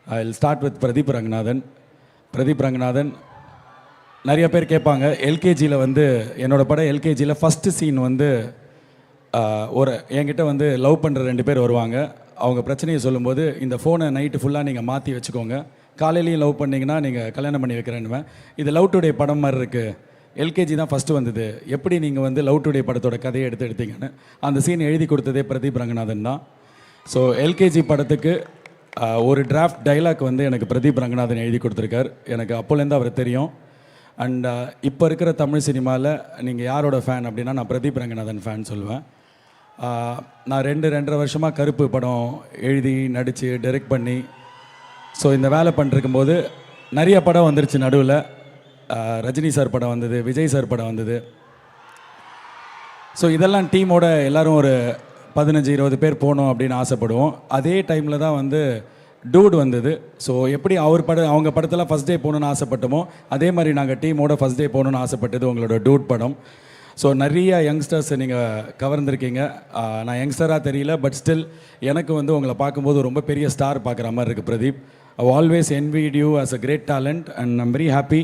I'll start with Pradeep Ranganathan. Pradeep Ranganathan, நிறைய பேர் கேட்பாங்க எல்கேஜியில் வந்து என்னோடய படம் எல்கேஜியில் ஃபஸ்ட்டு சீன் வந்து ஒரு என்கிட்ட வந்து லவ் பண்ணுற 2 பேர் வருவாங்க. அவங்க பிரச்சனையை சொல்லும்போது இந்த ஃபோனை நைட்டு ஃபுல்லாக நீங்கள் மாற்றி வச்சுக்கோங்க, காலையிலையும் லவ் பண்ணிங்கன்னா நீங்கள் கல்யாணம் பண்ணி வைக்கிறேன்னுவேன். இது லவ் டுடே படம் மாதிரி இருக்குது, எல்கேஜி தான் ஃபஸ்ட்டு வந்தது, எப்படி நீங்கள் வந்து லவ் டுடே படத்தோட கதையை எடுத்தீங்கன்னு அந்த சீன் எழுதி கொடுத்ததே பிரதீப் ரங்கநாதன் தான். ஸோ எல்கேஜி படத்துக்கு ஒரு டிராஃப்ட் டைலாக் வந்து எனக்கு பிரதீப் ரங்கநாதன் எழுதி கொடுத்துருக்கார். எனக்கு அப்போலேருந்து அவர் தெரியும். அண்ட் இப்போ இருக்கிற தமிழ் சினிமாவில் நீங்கள் யாரோட ஃபேன் அப்படின்னா நான் பிரதீப் ரங்கநாதன் ஃபேன் சொல்லுவேன். நான் 2.5 வருஷமாக கருப்பு படம் எழுதி நடித்து டைரக்ட் பண்ணி ஸோ இந்த வேலை பண்ணிருக்கும்போது நிறைய படம் வந்துருச்சு. நடுவில் ரஜினி சார் படம் வந்தது, விஜய் சார் படம் வந்தது. ஸோ இதெல்லாம் டீமோட எல்லோரும் ஒரு 15-20 பேர் போகணும் அப்படின்னு ஆசைப்படுவோம். அதே டைமில் தான் வந்து டூட் வந்தது. ஸோ எப்படி அவங்க படத்தில் ஃபஸ்ட் டே போகணுன்னு ஆசைப்பட்டோமோ அதே மாதிரி நாங்கள் டீமோட ஃபஸ்ட் டே போகணுன்னு ஆசைப்பட்டது உங்களோட டூட் படம். ஸோ நிறைய யங்ஸ்டர்ஸை நீங்கள் கவர்ந்துருக்கீங்க. நான் யங்ஸ்டராக தெரியல, பட் ஸ்டில் எனக்கு வந்து உங்களை பார்க்கும்போது ரொம்ப பெரிய ஸ்டார் பார்க்குற மாதிரி இருக்குது Pradeep. I always envied you as a great talent and I'm very happy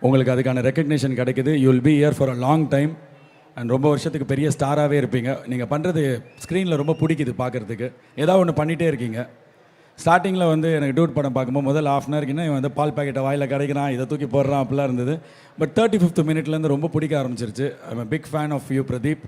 உங்களுக்கு அதுக்கான ரெக்கக்னேஷன் கிடைக்குது. You will be here for a long time and ரொம்ப வருஷத்துக்கு பெரிய ஸ்டாராகவே இருப்பீங்க. நீங்கள் பண்ணுறது ஸ்க்ரீனில் ரொம்ப பிடிக்குது பார்க்குறதுக்கு. ஏதாவது ஒன்று பண்ணிகிட்டே இருக்கீங்க. ஸ்டார்டிங்கில் வந்து எனக்கு டூட் படம் பார்க்கும்போது முதல் ½ அன் ஹவர்க்குன்னா இவன் வந்து பால் பாக்கெட்டை வாயில் கிடைக்கிறான், இதை தூக்கி போடுறான் அப்படிலாம் இருந்தது. பட் 35th மினிட்லேருந்து ரொம்ப பிடிக்க ஆரம்பிச்சிருச்சு. I am a big fan of you Pradeep.